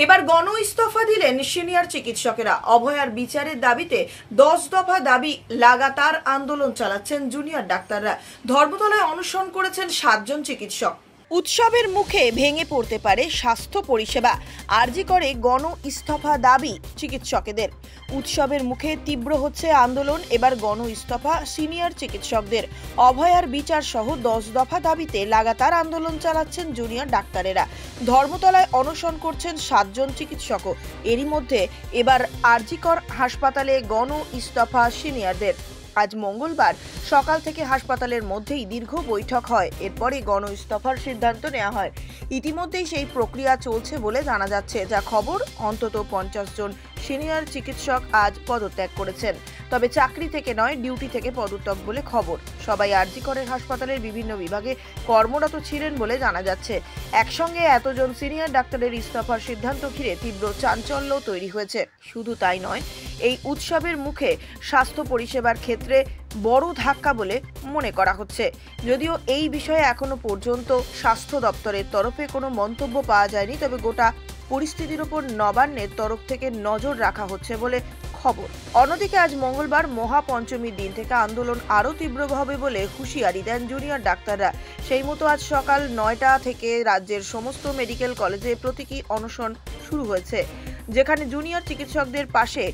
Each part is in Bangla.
এবার গণ ইস্তফা দিলেন সিনিয়র চিকিৎসকেরা। অভয়ার বিচারের দাবিতে 10 দফা দাবি লাগাতার আন্দোলন চালাচ্ছেন জুনিয়র ডাক্তাররা। ধর্মতলায় অনশন করেছেন 7 জন চিকিৎসক। উৎসবের মুখে ভেঙে পড়তে পারে স্বাস্থ্য পরিষেবা, আরজি করে গণ ইস্তফা দাবি চিকিৎসকেদের। উৎসবের মুখে তীব্র হচ্ছে আন্দোলন। এবার গণ ইস্তফা সিনিয়র চিকিৎসকদের। অভয়ার বিচার সহ 10 দফা দাবিতে লাগাতার আন্দোলন চালাচ্ছেন জুনিয়র ডাক্তারেরা। ধর্মতলায় অনশন করছেন 7 জন চিকিৎসকও। এরই মধ্যে এবার আরজিকর হাসপাতালে গণ ইস্তফা সিনিয়রদের। আজ মঙ্গলবার সকাল থেকে হাসপাতালের মধ্যেই দীর্ঘ বৈঠক হয়। এরপরে গণ ইস্তফার সিদ্ধান্ত নেওয়া হয়। ইতিমধ্যেই সেই প্রক্রিয়া চলছে বলে জানা যাচ্ছে। যা খবর, অন্তত 50 জন সিনিয়র চিকিৎসক আজ পদত্যাগ করেছেন। তবে চাকরি থেকে নয়, ডিউটি থেকে পদত্যাগ বলে খবর। সবাই আরজি করের হাসপাতালের বিভিন্ন বিভাগে কর্মরত ছিলেন বলে জানা যাচ্ছে। একসঙ্গে এতজন সিনিয়র ডাক্তারের ইস্তফার সিদ্ধান্ত ঘিরে তীব্র চাঞ্চল্য তৈরি হয়েছে। শুধু তাই নয়, এই উৎসবের মুখে স্বাস্থ্য পরিষেবার ক্ষেত্রে বড় ধাক্কা বলে মনে করা হচ্ছে। যদিও এই বিষয়ে এখনো পর্যন্ত স্বাস্থ্য দপ্তরের তরফে কোনো মন্তব্য পাওয়া যায়নি, তবে গোটা পরিস্থিতির উপর নবান্নের তরফ থেকে নজর রাখা হচ্ছে বলে খবর। অন্যদিকে আজ মঙ্গলবার মহাপঞ্চমীর দিন থেকে আন্দোলন আরও তীব্র হবে বলে হুঁশিয়ারি দেন জুনিয়র ডাক্তাররা। সেই মতো আজ সকাল 9টা থেকে রাজ্যের সমস্ত মেডিকেল কলেজে প্রতীকী অনশন শুরু হয়েছে, যেখানে জুনিয়র চিকিৎসকদের পাশে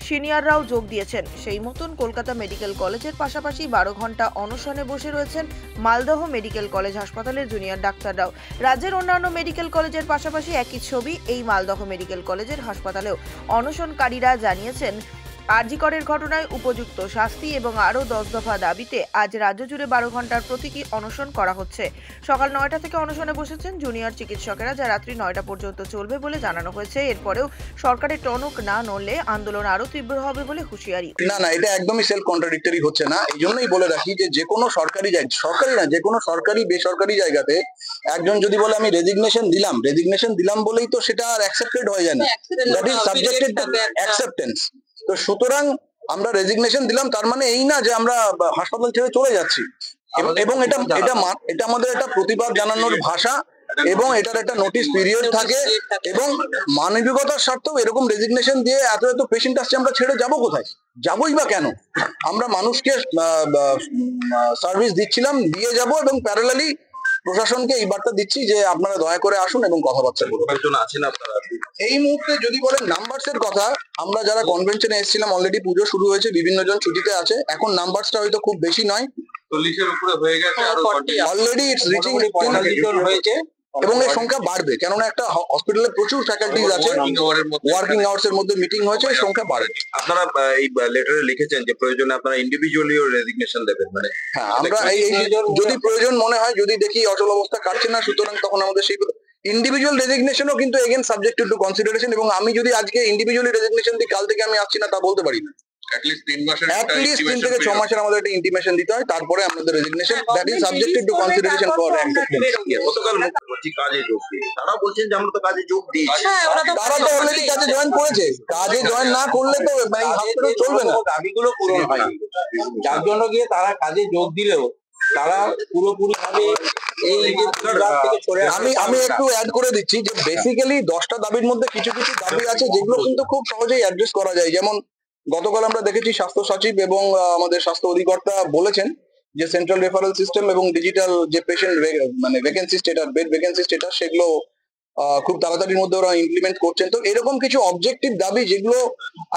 সিনিয়ররাও যোগ দিয়েছেন। সেই মতন কলকাতা মেডিকেল কলেজের পাশাপাশি 12 ঘন্টা অনশনে বসে রয়েছেন মালদহ মেডিকেল কলেজ হাসপাতালের জুনিয়র ডাক্তাররাও। রাজ্যের অন্যান্য মেডিকেল কলেজের পাশাপাশি একই ছবি এই মালদহ মেডিকেল কলেজের হাসপাতালেও। অনশনকারীরা জানিয়েছেন, আরজি করের ঘটনায় উপযুক্ত শাস্তি এবং আরও 10 দফা দাবিতে আজ রাজ্য জুড়ে 12 ঘন্টার প্রতীকী অনশন করা হচ্ছে। সকাল 9টা থেকে অনশনে বসেছেন জুনিয়র চিকিৎসকেরা, যা রাত্রি 9টা পর্যন্ত চলবে বলে জানানো হয়েছে। এরপরেও সরকারের টনক না নড়লে আন্দোলন আরও তীব্র হবে বলে হুঁশিয়ারি। না, এটা একদমই সেলফ কন্ট্রাডিক্টরি হচ্ছে না। এই জন্যই বলে রাখি যে কোনো সরকারি যে কোনো সরকারি বেসরকারি জায়গাতে একজন যদি বলে আমি রেজিগনেশন দিলাম বলেই তো সেটা আর অ্যাকসেপ্টেড হয়ে যায় না। That is subjected to acceptance. তো সুতরাং আমরা রেজিগনেশন দিলাম, তার মানে এই না যে আমরা হাসপাতাল ছেড়ে চলে যাচ্ছি। এবং এটা আমাদের একটা প্রতিবাদ জানানোর ভাষা, এবং এটার একটা নোটিশ পিরিয়ড থাকে, এবং মানবিকতার স্বার্থেও এরকম রেজিগনেশন দিয়ে এত পেশেন্ট আসছে, আমরা ছেড়ে যাব কোথায়? যাবই বা কেন? আমরা মানুষকে সার্ভিস দিচ্ছিলাম, দিয়ে যাব, এবং প্যারালালি প্রশাসনকে এই বার্তা দিচ্ছি যে আপনারা দয়া করে আসুন এবং কথাবার্তা বলুন। এই মুহূর্তে যদি বলেন নাম্বারস এর কথা, আমরা যারা কনভেনশনে এসেছিলাম অলরেডি পুজো শুরু হয়েছে, বিভিন্ন জন ছুটিতে আছে। এখন নাম্বারসটা হয়তো খুব বেশি নয়, 40-এর উপরে হয়ে গেছে, অলরেডি ইটস রিচিং হয়েছে, এবং এর সংখ্যা বাড়বে, কেননা একটা হসপিটালে প্রচুর ফ্যাকাল্টিজ আছে, ওয়ার্কিং আওয়ার্স এর মধ্যে মিটিং হয়েছে, সংখ্যা বাড়বে। আপনারা এই লেটারে লিখেছেন যে প্রয়োজনে আপনারা ইন্ডিভিজুয়ালিও রেজিগনেশন দেবেন, মানে হ্যাঁ, আমরা যদি প্রয়োজন মনে হয়, যদি দেখি অচল অবস্থা কাটছে না, সুতরাং তখন আমাদের সেই ইন্ডিভিজুয়াল রেজিগনেশনও কিন্তু এগেন সাবজেক্টেড টু কনসিডারেশন। এবং আমি যদি আজকে ইন্ডিভিজুয়ালি রেজিগনেশন দিই, কাল থেকে আমি আসছি না তা বলতে পারি না। অ্যাটলিস্ট 3 থেকে 6 মাসের আমাদের একটা ইন্টিমেশন দিতে হয়, তারপরে আমাদের resignation, that is subjected to consideration for acceptance. গতকাল মুখ্যমন্ত্রী কাজে যোগ দিয়ে তারা বলছেন যে আমরা তো কাজে যোগ দিয়েছি, তারা তো অলরেডি কাজে জয়েন করেছে। কাজে জয়েন না করলে তো এই হাসপাতাল চলবে না। দাবিগুলো পূরণ হয়নি, যার জন্য গিয়ে তারা কাজে যোগ দিলেও তারা পুরোপুরি ভাবে আমি একটু অ্যাড করে দিচ্ছি যে বেসিক্যালি 10টা দাবির মধ্যে কিছু দাবি আছে যেগুলো কিন্তু খুব সহজেই অ্যাড্রেস করা যায়। যেমন গতকাল আমরা দেখেছি স্বাস্থ্য সচিব এবং আমাদের স্বাস্থ্য অধিকর্তা বলেছেন যে সেন্ট্রাল রেফারেল সিস্টেম এবং ডিজিটাল যে পেশেন্ট মানে vacancy status, bed vacancy status, সেগুলো খুব তাড়াতাড়ির মধ্যে ওরা ইমপ্লিমেন্ট করছেন। তো এরকম কিছু অবজেক্টিভ দাবি যেগুলো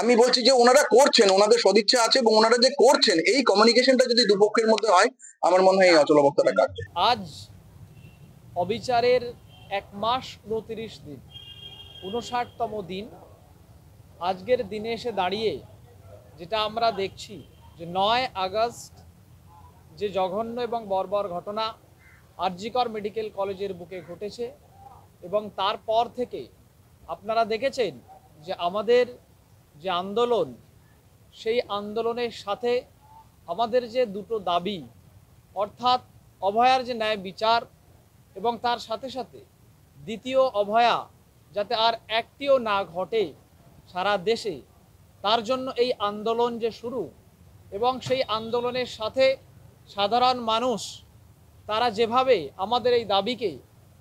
আমি বলছি যে ওনারা করছেন, ওনাদের সদিচ্ছা আছে, এবং ওনারা যে করছেন এই কমিউনিকেশনটা যদি দুপক্ষের মধ্যে হয়, আমার মনে হয় এই অচল অবস্থাটা কাটবে। আজ অবিচারের 1 মাস 29 দিন, 59তম দিন। আজকের দিনে এসে দাঁড়িয়ে যেটা আমরা দেখছি যে 9 আগস্ট যে জঘন্য এবং বর্বর ঘটনা আরজি কর মেডিকেল কলেজের বুকে ঘটেছে, এবং তারপর থেকে আপনারা দেখেছেন যে আমাদের যে আন্দোলন, সেই আন্দোলনের সাথে আমাদের যে দুটো দাবি, অর্থাৎ অভয়ার যে ন্যায় বিচার এবং তার সাথে সাথে দ্বিতীয় অভয়া যাতে আর একটিও না ঘটে সারা দেশে, তার জন্য এই আন্দোলন যে শুরু। এবং সেই আন্দোলনের সাথে সাধারণ মানুষ তারা যেভাবে আমাদের এই দাবিকে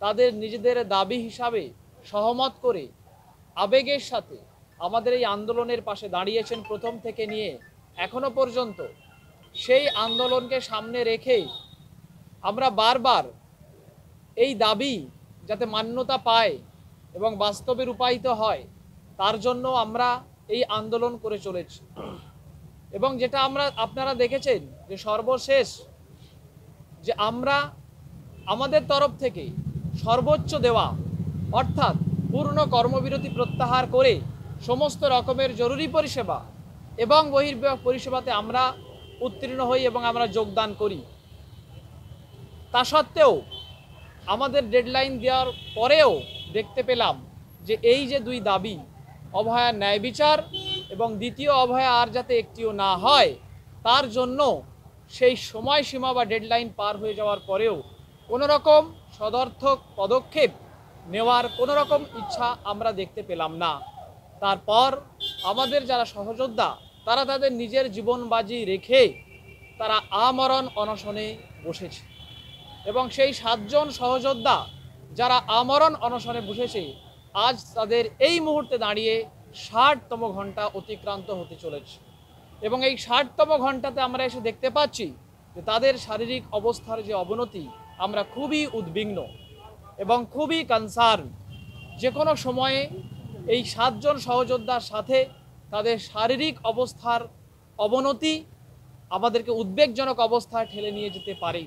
তাদের নিজেদের দাবি হিসাবে সহমত করে আবেগের সাথে আমাদের এই আন্দোলনের পাশে দাঁড়িয়েছেন প্রথম থেকে নিয়ে এখনো পর্যন্ত, সেই আন্দোলনকে সামনে রেখে আমরা বারবার এই দাবি যাতে মান্যতা পায় এবং বাস্তবে রূপায়িত হয় তার জন্য আমরা এই আন্দোলন করে চলেছি। এবং যেটা আপনারা দেখেছেন যে সর্বশেষ যে আমরা আমাদের তরফ থেকে সর্বোচ্চ দেওয়া অর্থাৎ পূর্ণ কর্মবিরতি প্রত্যাহার করে সমস্ত রকমের জরুরি পরিষেবা এবং বহির্বিভাগ পরিষেবাতে আমরা উত্তীর্ণ হই এবং আমরা যোগদান করি। তা সত্ত্বেও আমাদের ডেডলাইন দেওয়ার পরেও দেখতে পেলাম যে এই যে দুই দাবি, অভয়ার ন্যায় বিচার এবং দ্বিতীয় অভয়া আর যাতে একটিও না হয়, তার জন্য সেই সময়সীমা বা ডেডলাইন পার হয়ে যাওয়ার পরেও কোনো রকম সদর্থক পদক্ষেপ নেওয়ার কোনো রকম ইচ্ছা আমরা দেখতে পেলাম না। তারপর আমাদের যারা সহযোদ্ধা তারা তাদের নিজের জীবন বাজি রেখে তারা আমরণ অনশনে বসেছে এবং সেই 7 জন সহযোদ্ধা যারা আমরণ অনশনে বসেছে আজ তাদের এই মুহূর্তে দাঁড়িয়ে 60তম ঘন্টা অতিক্রান্ত হতে চলেছে এবং এই 60তম ঘন্টাতে আমরা এসে দেখতে পাচ্ছি যে তাদের শারীরিক অবস্থার যে অবনতি, আমরা খুবই উদ্বিগ্ন এবং খুবই কনসার্ন। যে কোনো সময়ে এই 7 জন সহযোদ্ধার সাথে তাদের শারীরিক অবস্থার অবনতি আমাদেরকে উদ্বেগজনক অবস্থায় ঠেলে নিয়ে যেতে পারে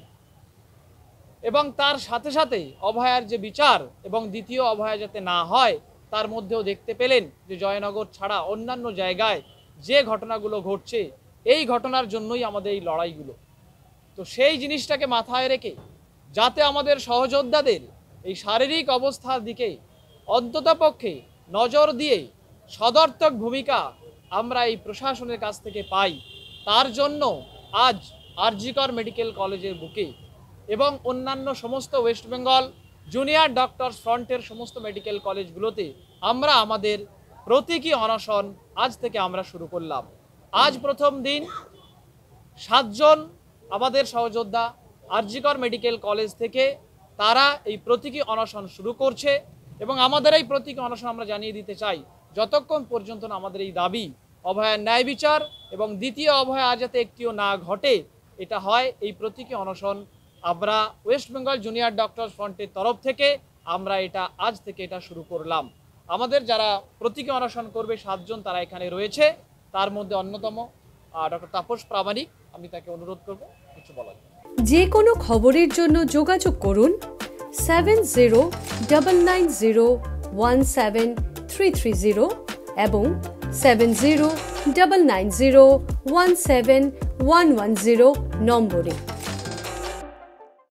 এবং তার সাথে সাথে অভয়ার যে বিচার এবং দ্বিতীয় অভয়া যাতে না হয় তার মধ্যেও দেখতে পেলেন যে জয়নগর ছাড়া অন্যান্য জায়গায় যে ঘটনাগুলো ঘটছে এই ঘটনার জন্যই আমাদের এই লড়াইগুলো। তো সেই জিনিসটাকে মাথায় রেখে যাতে আমাদের সহযোদ্ধাদের এই শারীরিক অবস্থার দিকে অন্ততপক্ষে নজর দিয়ে সদর্থক ভূমিকা আমরা এই প্রশাসনের কাছ থেকে পাই, তার জন্য আজ আরজিকর মেডিকেল কলেজের বুকে এবং অন্যান্য সমস্ত ওয়েস্ট বেঙ্গল জুনিয়র ডক্টরস ফ্রন্টের সমস্ত মেডিকেল কলেজগুলোতে আমরা আমাদের প্রতীকী অনশন আজ থেকে আমরা শুরু করলাম। আজ প্রথম দিন 7 জন আমাদের সহযোদ্ধা আরজিকর মেডিকেল কলেজ থেকে তারা এই প্রতীকী অনশন শুরু করছে এবং আমাদের এই প্রতীকী অনশন আমরা জানিয়ে দিতে চাই যতক্ষণ পর্যন্ত না আমাদের এই দাবি অভয়ার ন্যায় বিচার এবং দ্বিতীয় অভয়া আর যাতে একটিও না ঘটে এটা হয়, এই প্রতীকী অনশন আমরা ওয়েস্ট বেঙ্গল জুনিয়র ডক্টরস ফ্রন্টের তরফ থেকে আমরা এটা আজ থেকে এটা শুরু করলাম। আমাদের যারা প্রতীকী অনশন করবে 7 জন তারা এখানে রয়েছে, তার মধ্যে অন্যতম ডক্টর তাপস প্রামাণিক, আমি তাকে অনুরোধ করব কিছু বলার। যে কোনো খবরের জন্য যোগাযোগ করুন 7099017330 এবং 7099017110 নম্বরে।